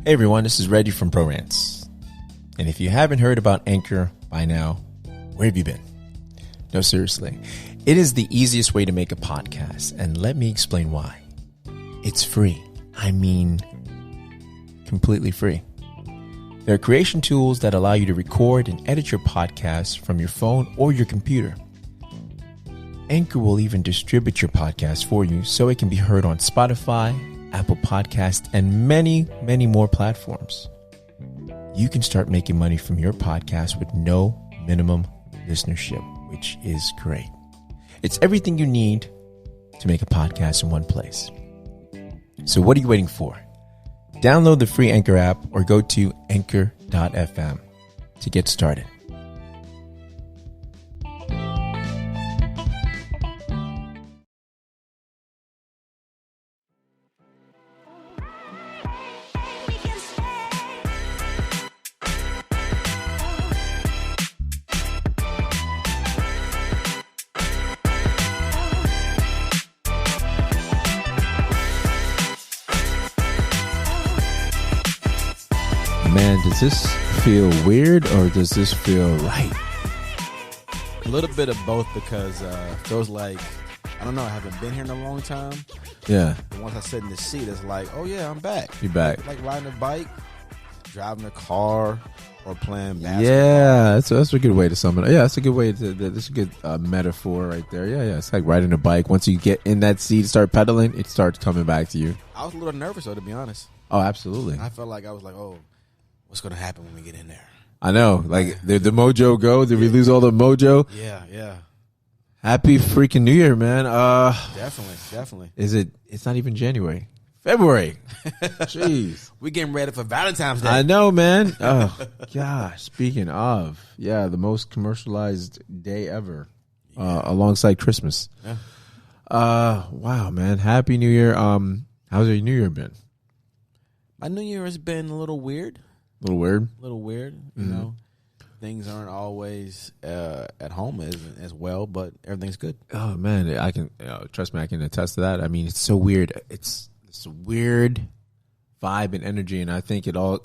Hey everyone, this is Reggie from Bro-RantZ. And if you haven't heard about Anchor by now, where have you been? No, seriously. It is the easiest way to make a podcast, and let me explain why. It's free. I mean, completely free. There are creation tools that allow you to record and edit your podcast from your phone or your computer. Anchor will even distribute your podcast for you so it can be heard on Spotify, Apple Podcasts, and many, many more platforms. You can start making money from your podcast with no minimum listenership, which is great. It's everything you need to make a podcast in one place. So what are you waiting for? Download the free Anchor app or go to anchor.fm to get started. Man, does this feel weird or does this feel right? A little bit of both because it feels like, I don't know, I haven't been here in a long time. Yeah. And once I sit in the seat, it's like, oh yeah, I'm back. You're back. Like riding a bike, driving a car, or playing basketball. Yeah, that's a good way to sum it up. Yeah, that's a good way to, that's a good metaphor right there. Yeah, it's like riding a bike. Once you get in that seat, start pedaling, it starts coming back to you. I was a little nervous though, to be honest. Oh, absolutely. I felt like I was like, oh, what's going to happen when we get in there? I know. Like, did the mojo go? Did we lose all the mojo? Yeah. Happy freaking New Year, man. Definitely. It's not even January. February. Jeez. We getting ready for Valentine's Day. I know, man. Oh, gosh. Speaking of, the most commercialized day ever, alongside Christmas. Yeah. Wow, man. Happy New Year. How's your New Year been? My New Year has been a little weird. A little weird? A little weird. You know, things aren't always at home as well, but everything's good. Oh, man. I can, trust me, I can attest to that. I mean, it's so weird. It's a weird vibe and energy, and I think it all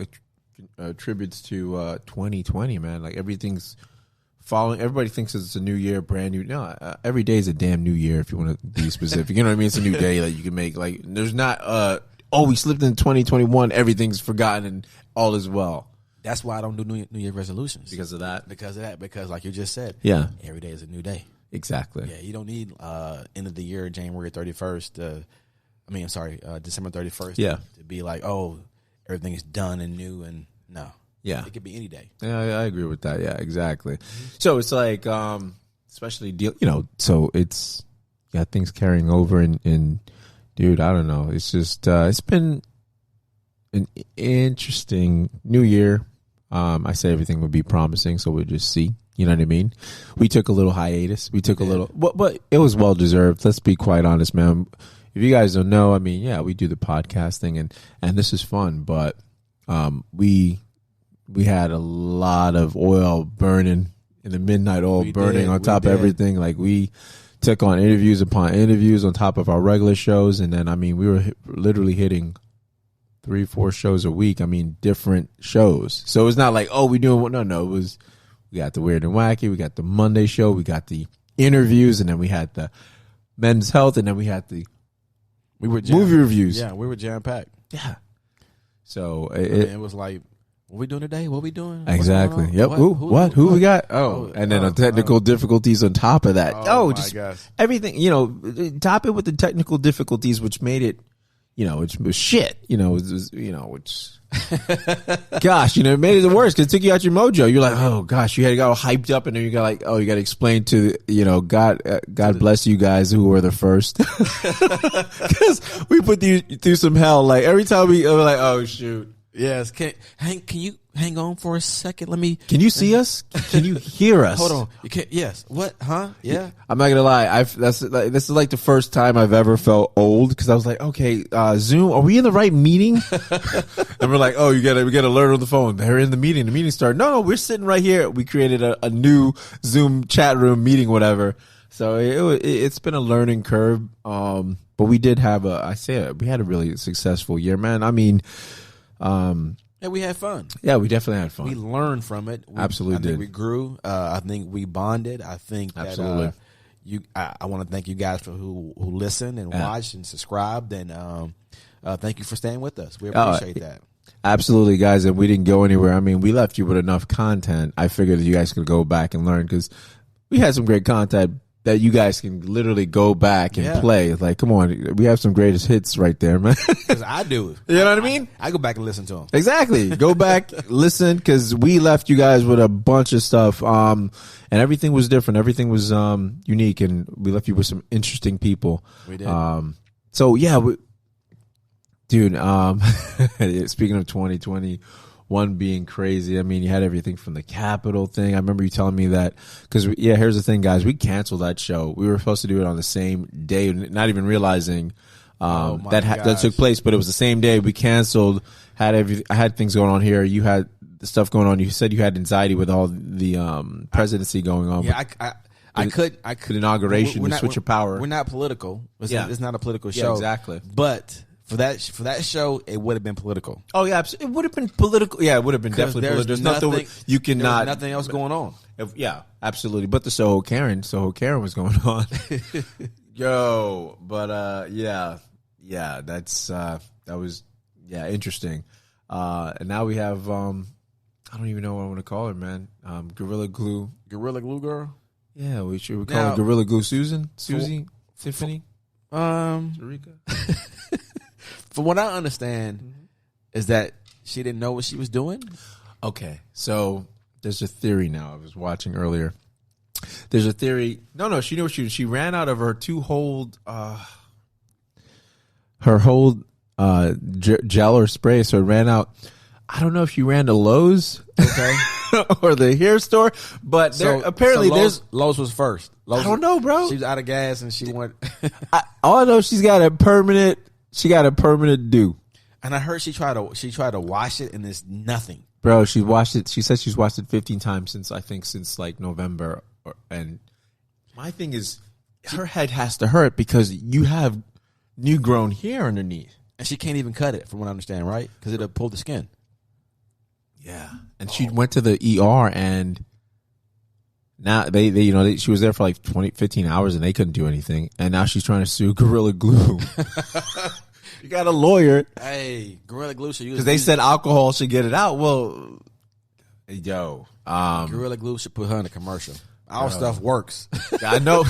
attributes to 2020, man. Like, everything's following. Everybody thinks it's a new year, brand new. No, every day is a damn new year if you want to be specific. You know what I mean? It's a new day that you can make. Like, there's not, we slipped in 2021, everything's forgotten and all is well. That's why I don't do New Year resolutions. Because of that? Because like you just said, every day is a new day. Exactly. Yeah, you don't need end of the year, January 31st, December 31st to be like, oh, everything is done and new, and no. Yeah. It could be any day. Yeah, I agree with that. Yeah, exactly. So it's like, especially, so it's got things carrying over and dude, I don't know. It's just, it's been an interesting New Year. I say everything would be promising, so we'll just see. You know what I mean? We took a little hiatus. We took a little, but it was well deserved. Let's be quite honest, man. If you guys don't know, I mean, we do the podcasting and this is fun, but we had a lot of oil burning in the midnight oil burning on top of everything. Like, we took on interviews upon interviews on top of our regular shows, and then we were literally hitting 3-4 shows a week. I mean, different shows. So it's not like, we doing what? No. It was, we got the Weird and Wacky, we got the Monday show, we got the interviews, and then we had the Men's Health, and then we had the movie reviews. Yeah, we were jam packed. Yeah. So it was like, what we doing today? What we doing? Exactly. Yep. Who we got? And then technical difficulties on top of that. Just everything. Top it with the technical difficulties, which made it, it was shit. Which, gosh, it made it worse because it took you out your mojo. You're like, oh gosh, you had to go hyped up, and then you got like, you got to explain to, God bless you guys who were the first, because we put you through some hell. Like, every time we were like, oh shoot. Yes. Can you hang on for a second? Can you see us? Can you hear us? Hold on. You can't. Yes. What? Huh? Yeah. I'm not gonna lie. This is like the first time I've ever felt old, because I was like, okay, Zoom, are we in the right meeting? And we're like, we gotta learn on the phone. They're in the meeting. The meeting started. No, we're sitting right here. We created a new Zoom chat room meeting, whatever. So it's been a learning curve. But we did have we had a really successful year, man. I mean, Yeah, we had fun. Yeah, we definitely had fun. We learned from it. Absolutely I think did. we grew. I think we bonded. I think that Absolutely. I want to thank you guys for who listened and watched and subscribed, and thank you for staying with us. We appreciate that. Absolutely, guys, and we didn't go anywhere. I mean, we left you with enough content. I figured that you guys could go back and learn because we had some great content that you guys can literally go back and play. Like, come on, we have some greatest hits right there, man. Because I do. You know what I mean? I go back and listen to them. Exactly. Go back, listen, because we left you guys with a bunch of stuff, and everything was different. Everything was unique, and we left you with some interesting people. We did. So yeah, dude. Speaking of 2021 being crazy, I mean, you had everything from the Capitol thing. I remember you telling me that because here's the thing, guys. We canceled that show. We were supposed to do it on the same day, not even realizing that took place. But it was the same day we canceled. I had things going on here. You had the stuff going on. You said you had anxiety with all the presidency going on. Yeah, I could. The inauguration, the switch of power. We're not political. It's not a political show. Exactly. But for that show, it would have been political. Oh yeah, it would have been political. Yeah, it would have been definitely political. There's nothing you cannot. Nothing else going on. Yeah, absolutely. But the Soho Karen was going on. Yo, but yeah, that's that was interesting. And now we have I don't even know what I want to call her, man. Gorilla Glue girl. Yeah, we call her Gorilla Glue Susie, Tiffany, Sarika. From what I understand, is that she didn't know what she was doing. Okay, so there's a theory now. I was watching earlier. There's a theory. No, she knew what she ran out of her gel or spray, so it ran out. I don't know if she ran to Lowe's, okay, or the hair store, but apparently Lowe's was first. I don't know, bro. She was out of gas and she went. All I know, she's got a permanent. She got a permanent do. And I heard she tried to wash it and it's nothing. Bro, she washed it. She said she's washed it 15 times since like November. And my thing is, her head has to hurt because you have new grown hair underneath. And she can't even cut it, from what I understand, right? Because it'll pull the skin. Yeah. And she went to the ER and now they she was there for like 15 hours and they couldn't do anything. And now she's trying to sue Gorilla Glue. You got a lawyer. Hey, Gorilla Glue should use because they said alcohol should get it out. Well, yo, Gorilla Glue should put her in a commercial. Our stuff works. I know,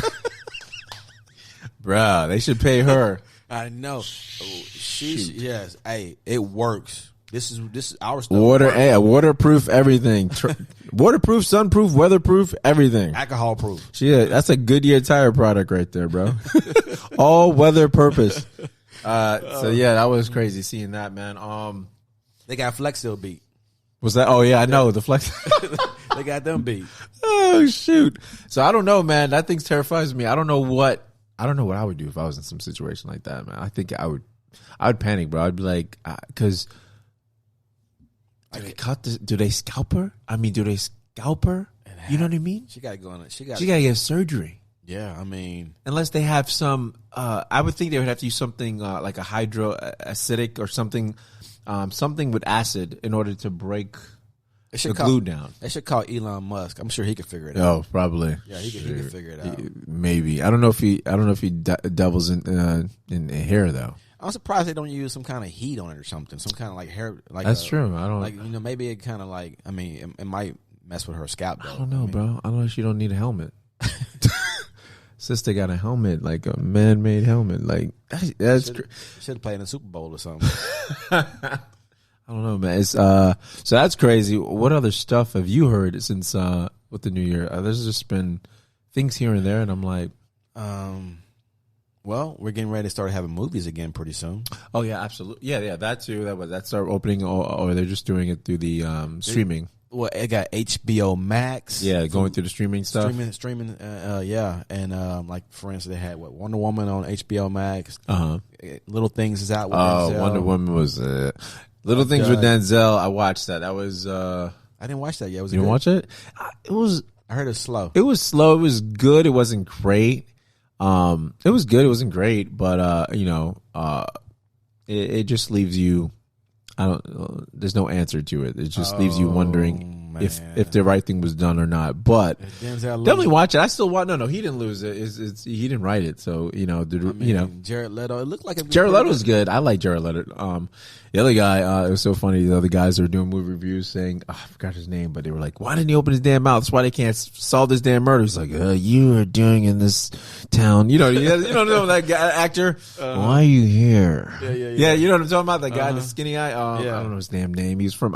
bruh. They should pay her. I know. Yes. Hey, it works. This is our stuff. Waterproof everything. Waterproof, sunproof, weatherproof, everything. Alcohol proof. That's a Goodyear tire product right there, bro. All weather purpose. So yeah, that was crazy seeing that, man. They got Flex Seal beat. Was that? Oh yeah, I know the Flex. They got them beat. Oh shoot! So I don't know, man. That thing terrifies me. I don't know what I would do if I was in some situation like that, man. I think I would panic, bro. I'd be like, because do they scalp her? I mean, do they scalp her? You know what I mean? She got to go on it. She got to get surgery. Yeah, I mean, unless they have some, I would think they would have to use something like a hydroacidic or something with acid in order to break the glue down. They should call Elon Musk. I'm sure he could figure it out. Oh, probably. Yeah, he could figure it out. Maybe. I don't know if he doubles in hair though. I'm surprised they don't use some kind of heat on it or something. Some kind of like hair. Like that's true. I don't maybe it kind of like. I mean, it might mess with her scalp. Though. I don't know, bro. I don't know if she don't need a helmet. Sister got a helmet, like a man-made helmet. Like that's should have played in the Superbowl or something. I don't know, man. It's so that's crazy. What other stuff have you heard since with the new year? There's just been things here and there, and I'm like, well, we're getting ready to start having movies again pretty soon. Oh yeah, absolutely. Yeah, that too. That start opening, or they're just doing it through the streaming. Well, it got HBO Max. Yeah, going through the streaming stuff. Streaming. Yeah, and like for instance, they had Wonder Woman on HBO Max. Little Things is out with Denzel. Wonder Woman was Little Things with Denzel. I watched that. That was. I didn't watch that yet. You didn't watch it? It was. I heard it was slow. It was slow. It was good. It wasn't great. It was good. It wasn't great, but it just leaves you. I don't. There's no answer to it. It just leaves you wondering if the right thing was done or not. But definitely watch it. I still watch. No, he didn't lose it. He didn't write it. So Jared Leto. It looked like Jared Leto was good. I like Jared Leto. The other guy, it was so funny. The other guys are doing movie reviews saying, I forgot his name, but they were like, "Why didn't he open his damn mouth? That's why they can't solve this damn murder." He's like, "You are doing in this town." You don't know that guy, actor. Why are you here? Yeah. You know what I'm talking about? That guy, the skinny guy. I don't know his damn name. He's from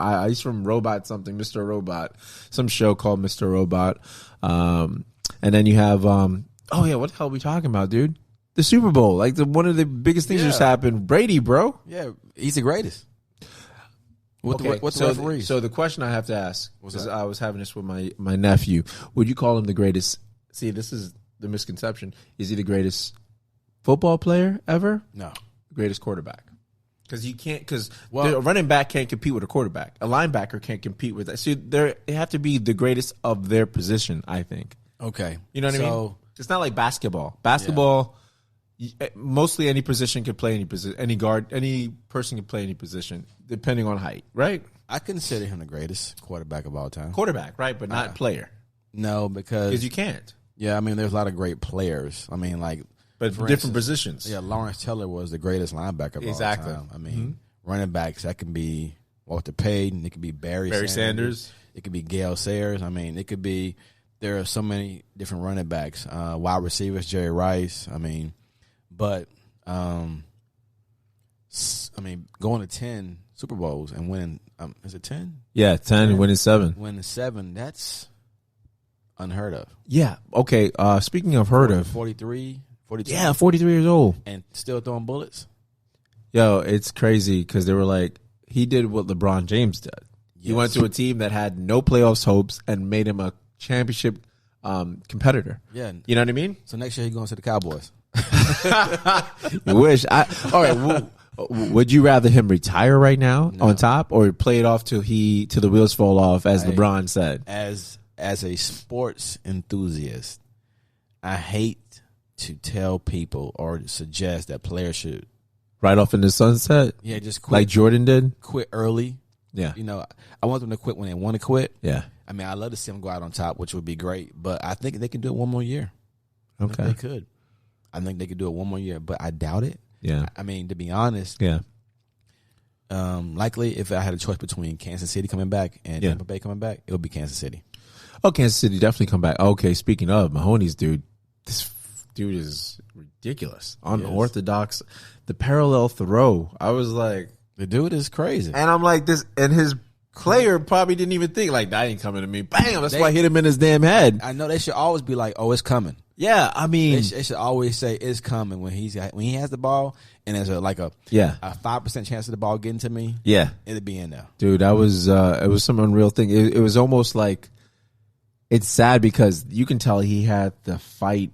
Robot something, Mr. Robot, some show called Mr. Robot. And then you have, what the hell are we talking about, dude? The Super Bowl, like one of the biggest things just happened. Brady, bro. Yeah, he's the greatest. What's the referees? So the question I have to ask, because I was having this with my nephew, would you call him the greatest? See, this is the misconception. Is he the greatest football player ever? No. Greatest quarterback. Because you can't, a running back can't compete with a quarterback. A linebacker can't compete with that. See, they have to be the greatest of their position, I think. Okay. You know what I mean? It's not like basketball. Basketball, mostly any position could play any position. Any guard, any person can play any position, depending on height, right? I consider him the greatest quarterback of all time. Quarterback, right, but not player. No, because you can't. Yeah, I mean, there's a lot of great players. I mean, like, but different positions. Yeah, Lawrence Taylor was the greatest linebacker of all time. I mean, running backs, that can be Walter Payton. It could be Barry Sanders. It could be Gale Sayers. I mean, it could be. There are so many different running backs. Wide receivers, Jerry Rice. I mean, but going to 10 Super Bowls and winning. Is it 10? Yeah, 10 and winning 7. Winning 7. That's unheard of. Yeah. Okay. Speaking of heard of, 43. 42. Yeah, 43 years old. And still throwing bullets? Yo, it's crazy because they were like, he did what LeBron James did. Yes. He went to a team that had no playoffs hopes and made him a championship competitor. Yeah. You know what I mean? So next year he's going to the Cowboys. You wish. All right. Would you rather him retire right now on top or play it off till the wheels fall off, as LeBron said? As a sports enthusiast, I hate to tell people or suggest that players should right off in the sunset. Yeah, just quit. Like Jordan did. Quit early. Yeah. You know, I want them to quit when they want to quit. Yeah. I mean, I love to see them go out on top, which would be great, but I think they can do it one more year. Okay. They could. I think they could do it one more year, but I doubt it. Yeah. I mean, to be honest. Yeah. Likely, if I had a choice between Kansas City coming back and Tampa Bay coming back, it would be Kansas City. Oh, Kansas City definitely come back. Okay, speaking of Mahoney's dude, this dude is ridiculous. Unorthodox. The parallel throw. I was like, the dude is crazy. And I'm like, this, and his player probably didn't even think, like, that ain't coming to me. Bam! That's why I hit him in his damn head. I know they should always be like, oh, it's coming. Yeah, I mean, they should always say it's coming when he has the ball, and there's a 5% chance of the ball getting to me. Yeah, it'll be in there, dude. That was it was some unreal thing. It was almost like, it's sad because you can tell he had the fight.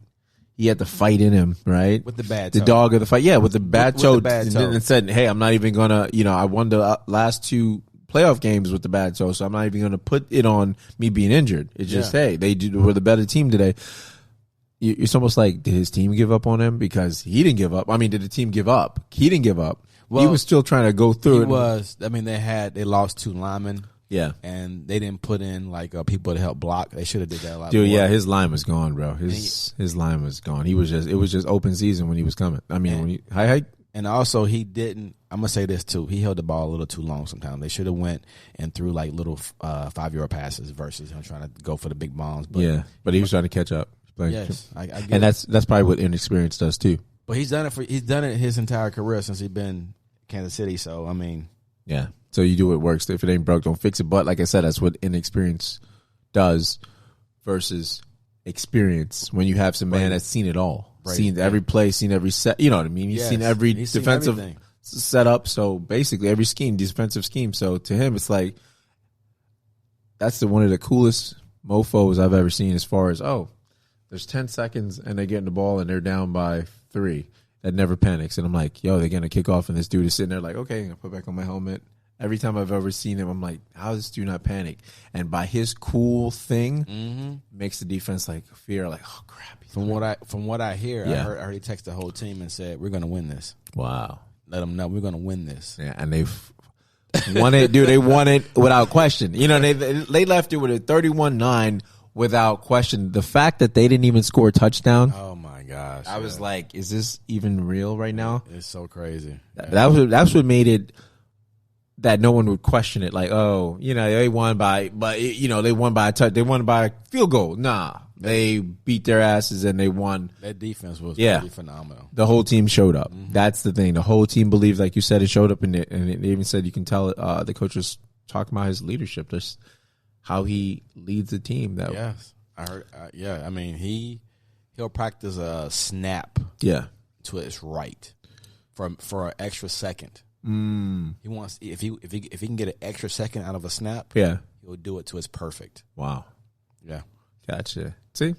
He had the fight in him, right? With the bad toe. The dog of the fight, with the bad toe. And said, "Hey, I'm not even gonna. I won the last 2 playoff games with the bad toe, so I'm not even gonna put it on me being injured. It's just, hey, were the better team today." It's almost like, did his team give up on him? Because he didn't give up. I mean, did the team give up? He didn't give up. Well, he was still trying to go through it. I mean, they lost 2 linemen. Yeah. And they didn't put in people to help block. They should have did that a lot more. Yeah, his line was gone, bro. His line was gone. It was just open season when he was coming. I mean, and also he didn't, I'm going to say this too, he held the ball a little too long sometimes. They should have went and threw little 5-yard passes versus him trying to go for the big bombs. But he was trying to catch up. Yes, I get and that's probably what inexperience does too. But he's done it his entire career since he's been Kansas City. So I mean, yeah. So you do what works. If it ain't broke, don't fix it. But like I said, that's what inexperience does versus experience. When you have some man that's seen it all, seen every play, seen every set. You know what I mean? He's seen every defensive setup. So basically, every defensive scheme. So to him, it's like that's one of the coolest mofos I've ever seen. As far as there's 10 seconds and they're getting the ball and they're down by 3. That never panics. And I'm like, they're going to kick off. And this dude is sitting there like, okay, I'm going to put back on my helmet. Every time I've ever seen him, I'm like, how does this dude not panic? And by his cool thing, makes the defense fear, oh, crap. From what I hear, I heard he texted the whole team and said, we're going to win this. Wow. Let them know we're going to win this. Yeah, and they've Won it, dude. They won it without question. You know, they left it with a 31-9 without question. The fact that they didn't even score a touchdown. Oh my gosh! I was like, is this even real right now? It's so crazy. That's what made it that no one would question it. Like, oh, you know, they won by a touch. They won by a field goal. Nah, they beat their asses and they won. Their defense was really phenomenal. The whole team showed up. Mm-hmm. That's the thing. The whole team believed, like you said, it showed up, and they even said you can tell the coach was talking about his leadership, just how he leads the team. Yes, I heard. I mean, he'll practice a snap. Yeah, to his right for an extra second. He wants if he can get an extra second out of a snap. Yeah, he'll do it to his perfect. Wow. Yeah. Gotcha. See,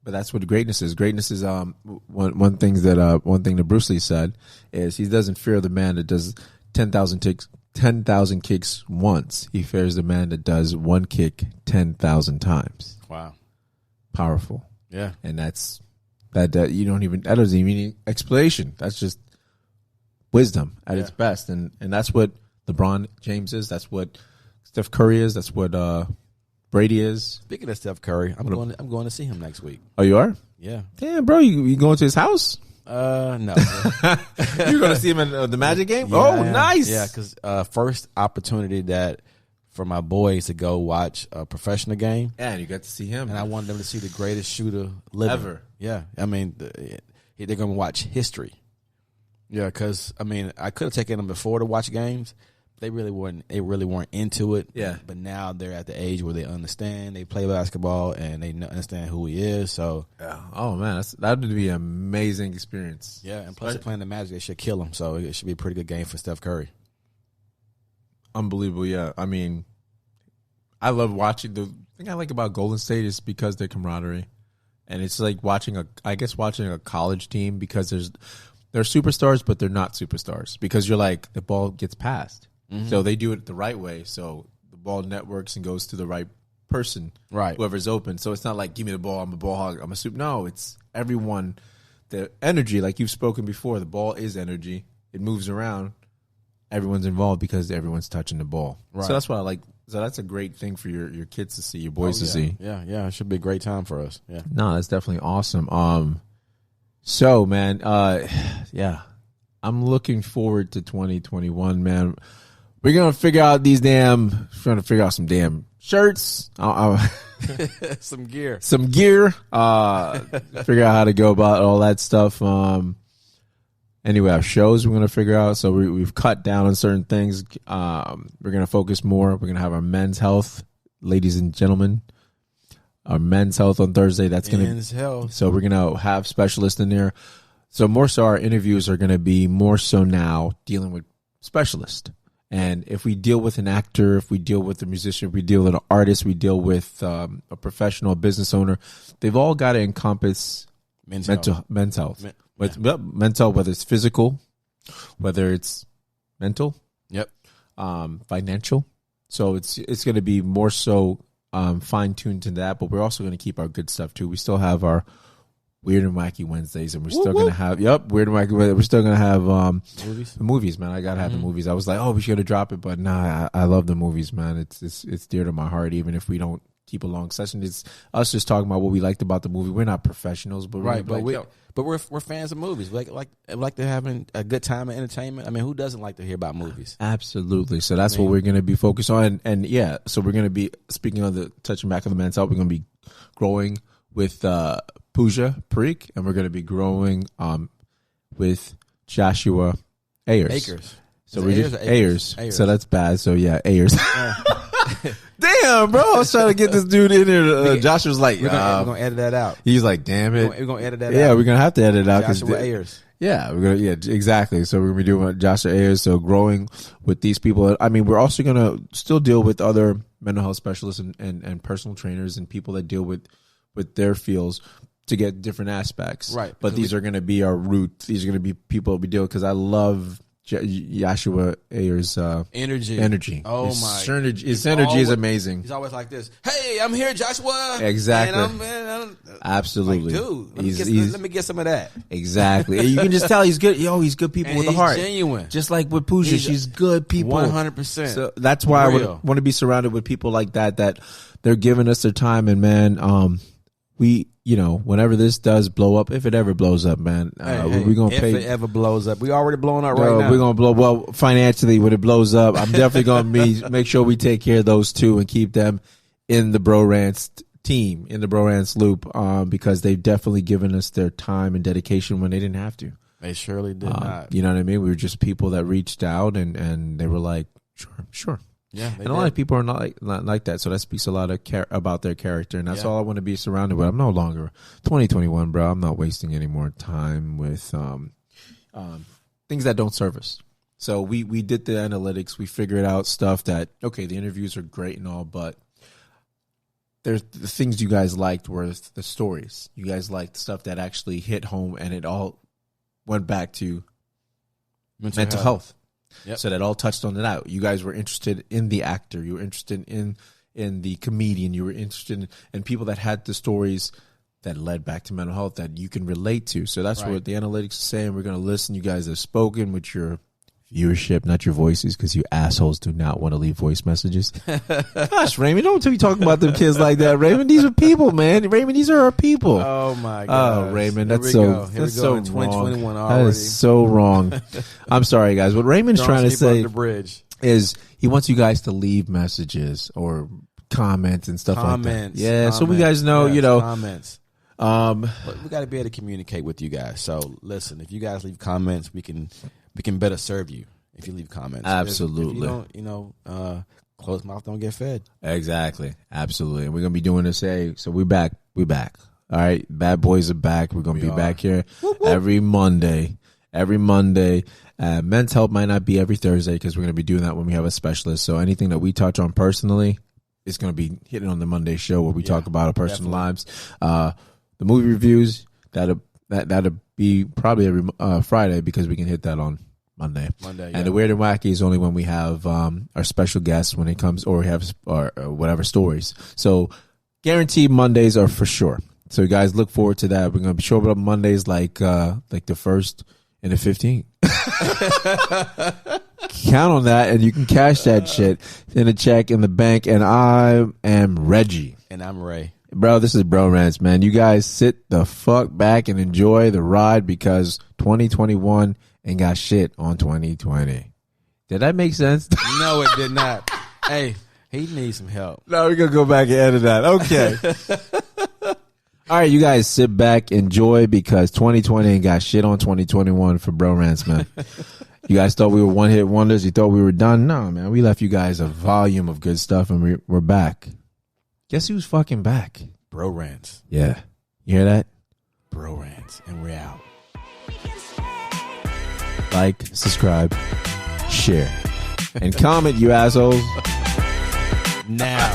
but that's what greatness is. Greatness is one thing that Bruce Lee said is he doesn't fear the man that does 10,000 kicks once. He fears the man that does one kick 10,000 times. Wow, powerful. Yeah, and that doesn't even need explanation. That's just wisdom at its best, and that's what LeBron James is. That's what Steph Curry is. That's what Brady is. Speaking of Steph Curry, I'm going to see him next week. Oh, you are? Yeah. Damn, bro, you going to his house? No. You're going to see him in the Magic game? Yeah, oh, nice. Yeah, because first opportunity that for my boys to go watch a professional game. Yeah, and you got to see him. And I wanted them to see the greatest shooter living. Ever. Yeah. I mean, they're going to watch history. Yeah, because, I mean, I could have taken them before to watch games. They really weren't into it. Yeah. But now they're at the age where they understand. They play basketball and they understand who he is. So. Yeah. Oh, man. That would be an amazing experience. Yeah. And plus, they're playing the Magic. They should kill him. So it should be a pretty good game for Steph Curry. Unbelievable. Yeah. I mean, I love watching. The thing I like about Golden State is because their camaraderie. And it's like watching a college team because they're superstars, but they're not superstars because you're like, the ball gets passed. Mm-hmm. So they do it the right way. So the ball networks and goes to the right person, right? Whoever's open. So it's not like, give me the ball, I'm a ball hog, I'm a super. No, it's everyone. The energy, like you've spoken before, the ball is energy. It moves around. Everyone's involved because everyone's touching the ball. Right. So that's what I like. So that's a great thing for your kids to see, your boys to see. Yeah. It should be a great time for us. Yeah. No, that's definitely awesome. So, man, yeah, I'm looking forward to 2021, man. We're going to figure out some damn shirts, some gear, figure out how to go about all that stuff. Anyway, our shows we're going to figure out. So we've cut down on certain things. We're going to focus more. We're going to have our men's health, ladies and gentlemen. Our men's health on Thursday. That's going to. So we're going to have specialists in there. So more so, our interviews are going to be more so now dealing with specialists. And if we deal with an actor, if we deal with a musician, if we deal with an artist, we deal with a professional business owner, they've all got to encompass men's health. Mental, whether it's physical, whether it's mental, financial. So it's going to be more so fine tuned to that, but we're also going to keep our good stuff too. We still have our Weird and Wacky Wednesdays, and we're still going to have Weird and Wacky Wednesdays. We're still going to have the movies, man. I got to have the movies. I was like, we should drop it, but nah, I love the movies, man. It's dear to my heart, even if we don't keep a long session. It's us just talking about what we liked about the movie. We're not professionals, but we're fans of movies. We like to have a good time of entertainment. I mean, who doesn't like to hear about movies? Absolutely. So that's what we're going to be focused on. And yeah, so we're going to be, speaking of the touching back on the men's health, we're going to be growing with Pooja Parikh, and we're going to be growing with Joshua Ayers. So we're just Ayers. So that's bad. So yeah, Ayers. Damn, bro. I was trying to get this dude in here. Josh was like, we're going to edit that out. He's like, damn it. We're going to edit that out. Yeah, we're going to have to edit it out. Joshua Ayers. Yeah, exactly. So we're going to be doing Joshua Ayers. So growing with these people. I mean, we're also going to still deal with other mental health specialists and personal trainers and people that deal with their fields to get different aspects. Right. But these are going to be our root. These are going to be people we deal with, because I love Joshua Ayer's energy. Oh his energy is amazing. He's always like this. Hey, I'm here, Joshua. Exactly. I'm absolutely, like, dude. Let me get some of that. Exactly. You can just tell he's good. He's good people with a heart. Genuine. Just like with Pooja, she's good people. 100%. So that's why I want to be surrounded with people like that. That they're giving us their time, and man, we. Whenever this does blow up, if it ever blows up, man, we're gonna pay. If it ever blows up, we already blowing up right now. We're gonna blow. Well, financially, when it blows up, I'm definitely gonna make sure we take care of those two and keep them in the Bro-RantZ team, in the Bro-RantZ loop, because they've definitely given us their time and dedication when they didn't have to. They surely did not. You know what I mean? We were just people that reached out and they were like, sure. Yeah, and a lot of people are not like that, so that speaks a lot of about their character, and that's all I want to be surrounded with. I'm no longer 2021, bro. I'm not wasting any more time with things that don't serve us. So we did the analytics, we figured out stuff that the interviews are great and all, but there's the things you guys liked were the stories. You guys liked stuff that actually hit home, and it all went back to mental health. Yep. So that all touched on it out. You guys were interested in the actor. You were interested in the comedian. You were interested in people that had the stories that led back to mental health that you can relate to. So that's what the analytics is saying. We're going to listen. You guys have spoken with your viewership, not your voices, because you assholes do not want to leave voice messages. Gosh, Raymond, don't be talking about them kids like that, Raymond. These are people, man. Raymond, these are our people. Oh my God. Oh, Raymond, that's so wrong. 2021 already. That is so wrong. I'm sorry, guys. What Raymond's trying to say is he wants you guys to leave messages or comments and stuff like that. Yeah, so we guys know, comments. We got to be able to communicate with you guys. So listen, if you guys leave comments, we can better serve you if you leave comments. Absolutely. If you don't, closed mouth don't get fed. Exactly. Absolutely. And we're going to be doing this. So we're back. All right. Bad boys are back. We're going to be back here every Monday. Men's Health might not be every Thursday because we're going to be doing that when we have a specialist. So anything that we touch on personally is going to be hitting on the Monday show where we talk about our personal lives. The movie reviews, that'll be probably every Friday because we can hit that on Monday. And the Weird and Wacky is only when we have our special guests when it comes, or we have or whatever stories. So guaranteed Mondays are for sure. So you guys look forward to that. We're going to be showing up Mondays like the 1st and the 15th. Count on that, and you can cash that shit in a check in the bank. And I am Reggie. And I'm Ray. Bro, this is Bro-RantZ, man. You guys sit the fuck back and enjoy the ride because 2021 ain't got shit on 2020. Did that make sense? No, it did not. Hey, he needs some help. No, we're going to go back and edit that. Okay. All right, you guys sit back, enjoy because 2020 ain't got shit on 2021 for Bro-RantZ, man. You guys thought we were one-hit wonders? You thought we were done? No, man. We left you guys a volume of good stuff, and we're back. Guess who's fucking back? Bro-RantZ. Yeah. You hear that? Bro-RantZ. And we're out. Like, subscribe, share, and comment, you assholes. Now.